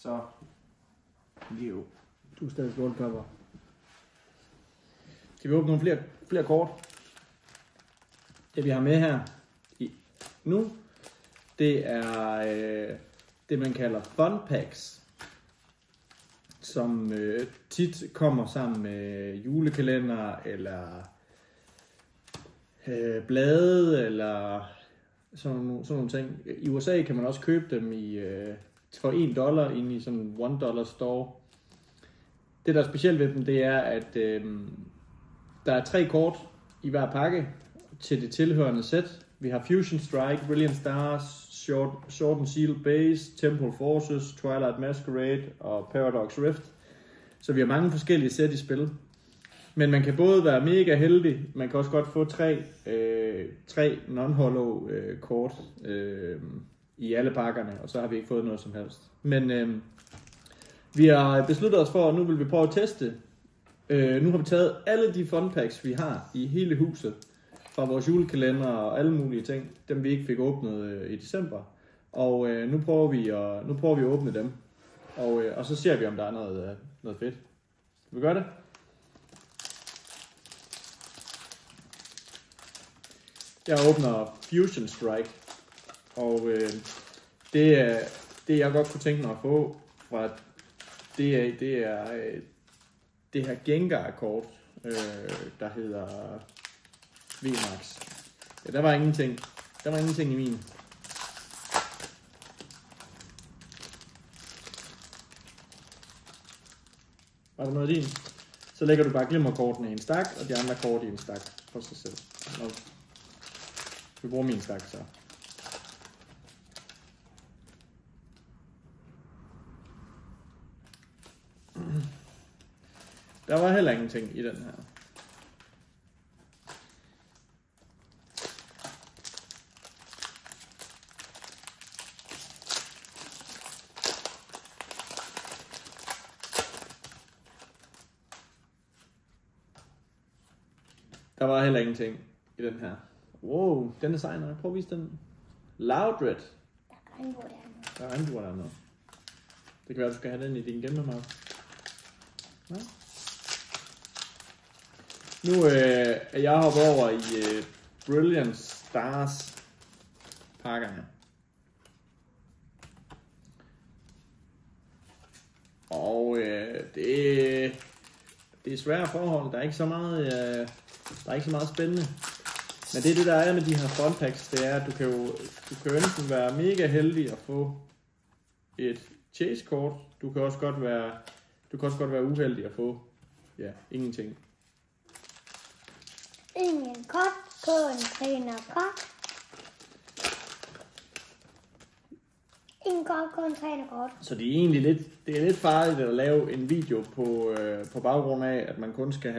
Så Leo. Du er stadig gold cover. Skal vi åbne nogle flere kort? Det vi har med her nu, det er det man kalder fun packs, som tit kommer sammen med julekalender eller blade eller sådan nogle ting. I USA kan man også købe dem for $1 inde i sådan en $1 store. Det der er specielt ved dem, det er at der er 3 kort i hver pakke til det tilhørende sæt. Vi har Fusion Strike, Brilliant Stars, Sword and Shield Base, Temple Forces, Twilight Masquerade og Paradox Rift. Så vi har mange forskellige sæt i spil. Men man kan både være mega heldig, man kan også godt få 3 non-hollow kort i alle pakkerne, og så har vi ikke fået noget som helst. Men vi har besluttet os for, at nu vil vi prøve at teste. Nu har vi taget alle de fun packs, vi har i hele huset, fra vores julekalender og alle mulige ting, dem vi ikke fik åbnet i december. Og nu prøver vi at åbne dem, og så ser vi, om der er noget fedt. Skal vi gøre det? Jeg åbner Fusion Strike, og det jeg godt kunne tænke mig at få fra det er det her Gengar-kort, der hedder VMAX. Ja, der var ingenting i min. Var der noget i din? Så lægger du bare glimmerkortene i en stak, og de andre kort i en stak for sig selv. Og vi bruger min stak så. Der var heller ingenting i den her. Der var heller ingenting i den her. Wow, den er sej nok. Prøv at vise den. Loudred. Der er regnbuer der noget. Det kan være, du skal have den i din gemmemap. Ja. Nu er jeg hoppet over i Brilliant Stars pakkerne. Og det er svære forhold. Der er ikke så meget spændende. Men det der er med de her fun packs, det er, at du kan jo enten være mega heldig at få et chase kort. Du kan også godt være uheldig at få ingenting. Ingen kort, kun træner kort. Ingen kort, kun træner kort. Så det er egentlig lidt farligt at lave en video på baggrund af, at man kun skal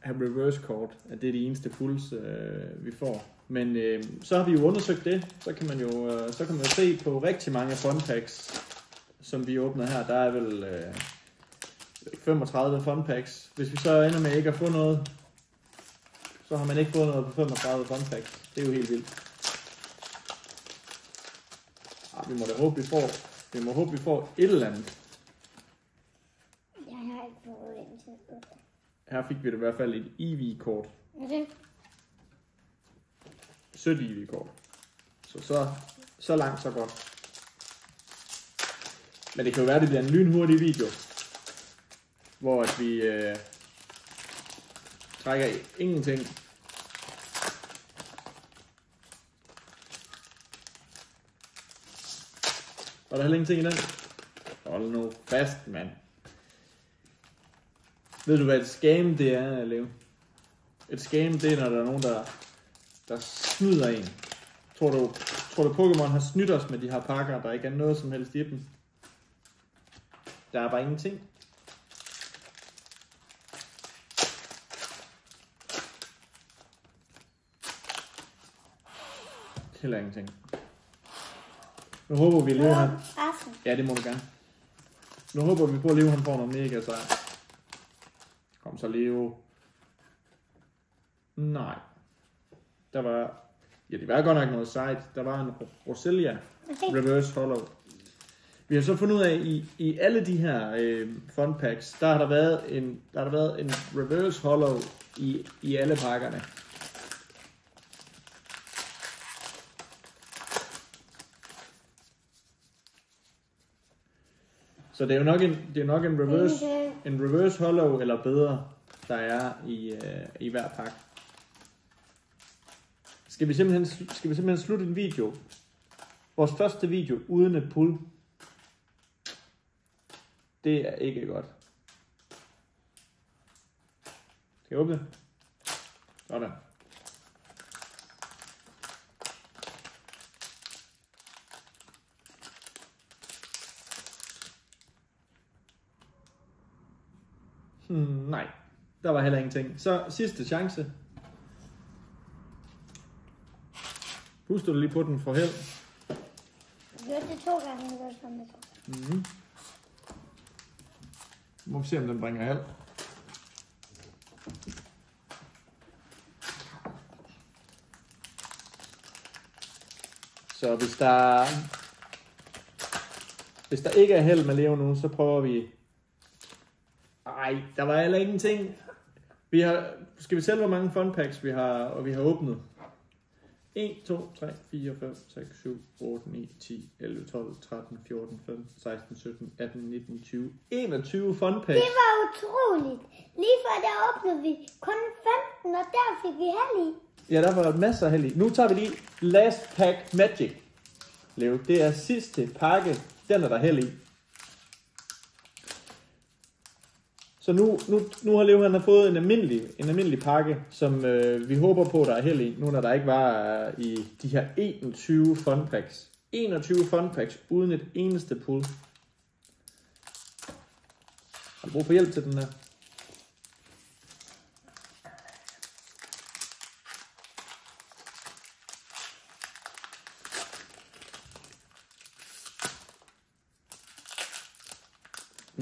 have reverse kort. At det er de eneste pulls, vi får. Men så har vi jo undersøgt det. Så kan man jo se på rigtig mange fun packs, som vi åbner her. Der er vel 35 fun packs. Hvis vi så ender med ikke at få noget, så har man ikke fået noget på 35 fun packs. Det er jo helt vildt. Vi må håbe, vi får et eller andet. Jeg har ikke fået en til. Her fik vi det i hvert fald et EV-kort. Okay. Sødt EV-kort. Så langt, så godt. Men det kan jo være, det bliver en lynhurtig video, hvor at vi trækker ingenting. Var der heller ingenting i den? Hold nu fast, mand. Ved du, hvad et scam det er, Leo? Et scam, det er, når der er nogen, der snyder en. Tror du Pokémon har snydt os med de her pakker, der ikke er noget som helst i dem? Der er bare ingenting. Heller ingenting. Nu håber vi, at Leo han... Ja, det må du gerne. Nu håber vi på, at Leo han får noget mega sejt. Kom så, Leo. Nej. Der var... Ja, det var godt nok noget sejt. Der var en Roselia Reverse Hollow. Vi har så fundet ud af, i alle de her fun packs, der har der været en reverse hollow i alle pakkerne. Så det er jo nok en reverse hollow eller bedre, der er i hver pakke. Skal vi simpelthen slutte en video? Vores første video uden et pull. Det er ikke godt. Skal jeg åbne? Sådan. Nej, der var heller ingenting. Så sidste chance. Puster du lige på den for held? Jeg gjorde det 2 gange, jeg gjorde sådan det 2 gange. Må vi se, om den bringer held. Så hvis der ikke er held med Leo nu, så prøver vi. Ej, der var heller ingenting. Skal vi tælle, hvor mange fun packs vi har åbnet? 1, 2, 3, 4, 5, 6, 7, 8, 9, 10, 11, 12, 13, 14, 15, 16, 17, 18, 19, 20, 21 fun packs. Det var utroligt. Lige før der åbnede vi kun 15, og der fik vi held i. Ja, der var masser af held i. Nu tager vi lige Last Pack Magic. Leo, det er sidste pakke. Den er der held i. Så nu har Leo han har fået en almindelig pakke, som vi håber på, der er held i, nu når der ikke var i de her 21 fun packs. 21 fun packs uden et eneste pull. Har du brug for hjælp til den her?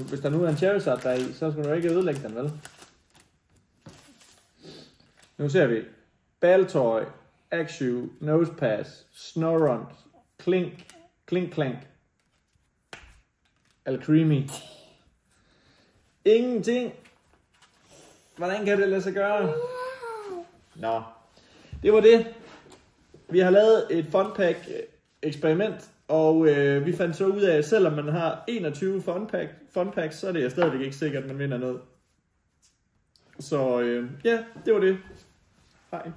Hvis der nu er en Charizard der i, så skal du ikke ødelægge den, vel? Nu ser vi Baltoy, Axew, Nosepass, Snorunt, Clink, Alcremie. Ingenting. Hvordan kan det lade sig gøre? Nå, det var det. Vi har lavet et fun pack eksperiment. Og vi fandt så ud af, at selvom man har 21 fun packs, så er det stadigvæk ikke sikkert, at man vinder noget. Så ja, det var det. Hej.